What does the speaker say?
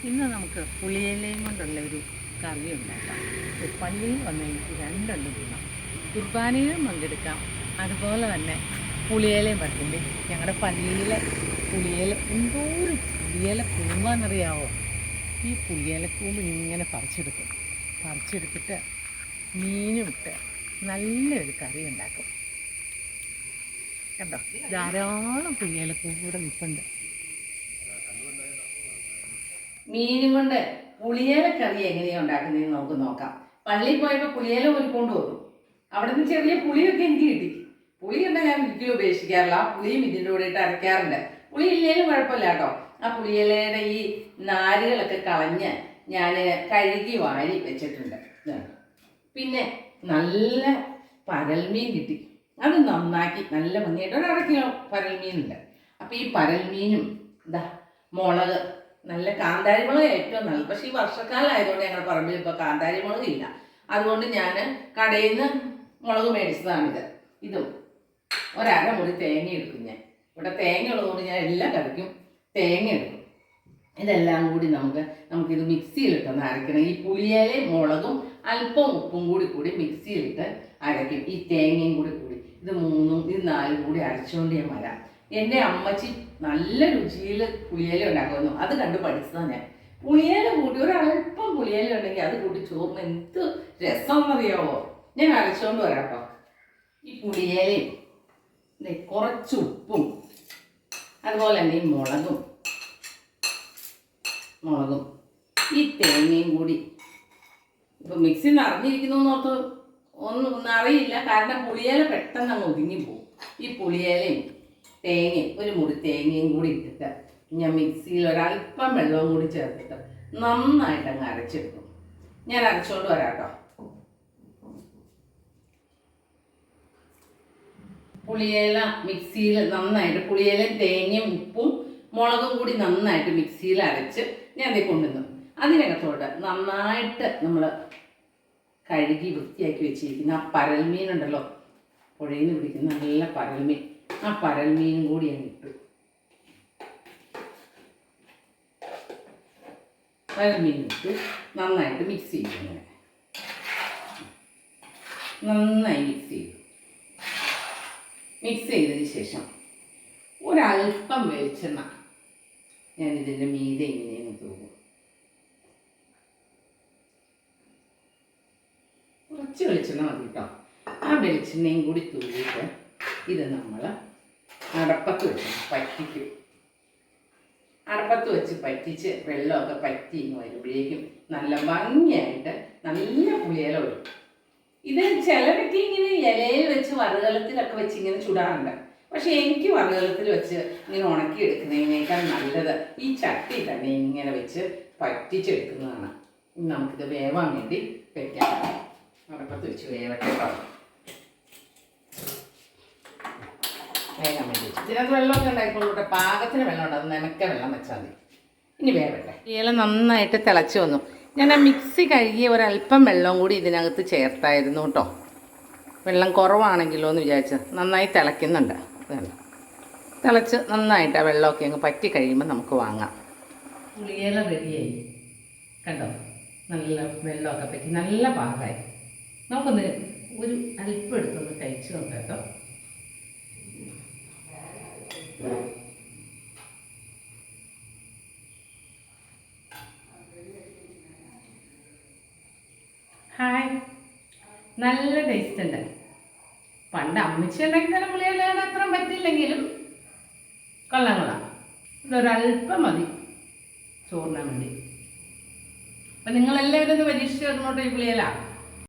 ഇന്ന് നമുക്ക് പുളിയിലയും കൊണ്ടുള്ള ഒരു കറി ഉണ്ടാക്കാം. പള്ളിയിൽ വന്ന് എനിക്ക് രണ്ടെണ്ണം തിന്നാം, കുർബാനയിലും പങ്കെടുക്കാം, അതുപോലെ തന്നെ പുളിയിലയും പറ്റില്ലേ. ഞങ്ങളുടെ പള്ളിയിലെ പുളിയില എന്തോരം പുളിയില കൂമ്പാന്നറിയാവോ. ഈ പുളിയിലക്കൂമ്പ് ഇങ്ങനെ പറിച്ചെടുത്തിട്ട് മീനും ഇട്ട് നല്ലൊരു കറി ഉണ്ടാക്കും. കണ്ടോ, ധാരാളം പുളിയിലക്കൂമ്പ് കൂടെ നിൽപ്പുണ്ട്. മീനും കൊണ്ട് പുളിയില കറി എങ്ങനെയാണ് ഉണ്ടാക്കുന്നതെന്ന് നമുക്ക് നോക്കാം. പള്ളിയിൽ പോയപ്പോൾ പുളിയില ഒരുക്കൊണ്ട് വന്നു. അവിടെ നിന്ന് ചെറിയ പുളിയൊക്കെ എനിക്ക് കിട്ടി. പുളി കണ്ടാൽ ഞാൻ ഒരിക്കലും ഉപേക്ഷിക്കാറില്ല. ആ പുളിയും ഇതിൻ്റെ കൂടെ ഇട്ട് അരയ്ക്കാറുണ്ട്. പുളി ഇല്ലേലും കുഴപ്പമില്ല കേട്ടോ. ആ പുളിയിലയുടെ ഈ നാരുകളൊക്കെ കളഞ്ഞ് ഞാൻ കഴുകി വാരി വെച്ചിട്ടുണ്ട്. പിന്നെ നല്ല പരൽമീൻ കിട്ടി. അത് നന്നാക്കി നല്ല ഭംഗിയായിട്ട് 1/2 കിലോ പരൽമീനുണ്ട്. അപ്പോൾ ഈ പരൽമീനും ഇതാ മുളക്, നല്ല കാന്താരി മുളക് ഏറ്റവും നല്ലത്. പക്ഷേ ഈ വർഷക്കാലം ആയതുകൊണ്ട് ഞങ്ങളുടെ പറമ്പിൽ ഇപ്പോൾ കാന്താരി മുളക് ഇല്ല. അതുകൊണ്ട് ഞാൻ കടയിൽ നിന്ന് മുളക് മേടിച്ചതാണിത്. ഇതും 1/2 മുറി തേങ്ങ എടുക്കും. ഞാൻ ഇവിടെ തേങ്ങ ഉള്ളതുകൊണ്ട് ഞാൻ എല്ലാം കറിക്കും തേങ്ങ എടുക്കും. ഇതെല്ലാം കൂടി നമുക്കിത് മിക്സിയിലിട്ടൊന്ന് അരയ്ക്കണം. ഈ പുളിയിലയും മുളകും അല്പം ഉപ്പും കൂടി മിക്സിയിലിട്ട് അരയ്ക്കും. ഈ തേങ്ങയും കൂടി ഇത് 3ഉം ഇത് 4ഉം കൂടി അരച്ചുകൊണ്ട് ഞാൻ വരാം. എൻ്റെ അമ്മച്ചി നല്ല രുചിയിൽ പുളിയില ഉണ്ടാക്കുന്നു. അത് കണ്ട് പഠിച്ചതാണ് ഞാൻ. പുളിയില കൂട്ടി ഒരല്പം പുളിയില ഉണ്ടെങ്കിൽ അത് കൂട്ടി ചോറിന് എന്ത് രസമെന്നറിയാവോ. ഞാൻ അരച്ചുകൊണ്ട് വരാം കേട്ടോ. ഈ പുളിയിലയും കുറച്ച് ഉപ്പും അതുപോലെ തന്നെ ഈ മുളകും ഈ തേങ്ങയും കൂടി ഇപ്പം മിക്സി നിറഞ്ഞിരിക്കുന്നു എന്നോർത്ത് ഒന്നും അറിയില്ല. കാരണം പുളിയില പെട്ടെന്ന് അങ്ങ് ഒതുങ്ങിപ്പോവും. ഈ പുളിയിലയും തേങ്ങയും 1 മുറി തേങ്ങയും കൂടി ഇട്ടിട്ട് ഞാൻ മിക്സിയിൽ ഒരല്പം വെള്ളവും കൂടി ചേർത്തിട്ട് നന്നായിട്ട് അങ്ങ് അരച്ചെടുക്കും. ഞാൻ അരച്ചുകൊണ്ട് വരാം കേട്ടോ. പുളിയില മിക്സിയിൽ നന്നായിട്ട് പുളിയിലയും തേങ്ങയും ഉപ്പും മുളകും കൂടി നന്നായിട്ട് മിക്സിയിൽ അരച്ച് ഞാൻ അതേ കൊണ്ടുവന്നു. അതിനകത്തോട്ട് നന്നായിട്ട് നമ്മൾ കഴുകി വൃത്തിയാക്കി വെച്ചിരിക്കുന്ന ആ പരൽമീനുണ്ടല്ലോ, പുഴയിൽ നിന്ന് പിടിക്കുന്ന നല്ല പരൽമീൻ, ആ പരൽമീനും കൂടി ഞാൻ ഇട്ടു. പരൽമീൻ ഇട്ട് നന്നായിട്ട് മിക്സ് ചെയ്യും. അങ്ങനെ നന്നായി മിക്സ് ചെയ്തതിന് ശേഷം ഒരല്പം വെളിച്ചെണ്ണ ഞാനിതിൻ്റെ മീതെ ഇങ്ങനെയൊന്ന് തൂകും. കുറച്ച് വെളിച്ചെണ്ണ മതി കേട്ടോ. ആ വെളിച്ചെണ്ണയും കൂടി തൂകിയിട്ട് ഇത് നമ്മൾ അടപ്പത്ത് വെച്ച് പറ്റിക്കും. അടപ്പത്ത് വെച്ച് പറ്റിച്ച് വെള്ളമൊക്കെ പറ്റി ഇങ്ങ് വരുമ്പോഴേക്കും നല്ല ഭംഗിയായിട്ട് നല്ല പുളിയില വരും. ഇത് ചിലരൊക്കെ ഇങ്ങനെ ഇലയിൽ വെച്ച് വറുകലത്തിലൊക്കെ വെച്ച് ഇങ്ങനെ ചുടാറുണ്ട്. പക്ഷെ എനിക്ക് വറുകലത്തിൽ വെച്ച് ഇങ്ങനെ ഉണക്കിയെടുക്കുന്നതിനേക്കാൾ നല്ലത് ഈ ചട്ടി തന്നെ ഇങ്ങനെ വെച്ച് പറ്റിച്ചെടുക്കുന്നതാണ്. നമുക്കിത് വേവാൻ വേണ്ടി വെക്കാം. അടപ്പത്ത് വെച്ച് വേവട്ടെ. വേഗം വേണ്ടി വെച്ചു. ഇതിനകത്ത് വെള്ളമൊക്കെ ഉണ്ടായിക്കോളൂട്ടെ. പാകത്തിന് വെള്ളം ഉണ്ട്. അത് നനക്ക വെള്ളം വെച്ചാൽ മതി. ഇനി വേവട്ടെ. ഇല നന്നായിട്ട് തിളച്ച് വന്നു. ഞാൻ ആ മിക്സി കഴുകി ഒരല്പം വെള്ളവും കൂടി ഇതിനകത്ത് ചേർത്തായിരുന്നു കേട്ടോ. വെള്ളം കുറവാണെങ്കിലോ എന്ന് വിചാരിച്ച്. നന്നായി തിളയ്ക്കുന്നുണ്ട്. തിളച്ച് നന്നായിട്ട് ആ വെള്ളമൊക്കെ അങ്ങ് പറ്റി കഴിയുമ്പോൾ നമുക്ക് വാങ്ങാം. പുളിയില റെഡിയായി കണ്ടോ. നല്ല വെള്ളമൊക്കെ പറ്റി നല്ല പാകമായി. നമുക്കൊന്ന് ഒരു അല്പം എടുത്തൊന്ന് കഴിച്ച് നോക്കാം കേട്ടോ. ഹായ്, നല്ല ടേസ്റ്റ് ഉണ്ട്. പണ്ട് അമ്മച്ചി ഉണ്ടാക്കി തന്നെ പുളിയിലാണ് അത്ര പറ്റില്ലെങ്കിലും കൊള്ളാം. ഇതൊരല്പം മതി ചോറിനാൻ വേണ്ടി. അപ്പം നിങ്ങളെല്ലാവരും ഒന്ന് പരീക്ഷിച്ച് തരണോട്ടോ ഈ പുളിയില.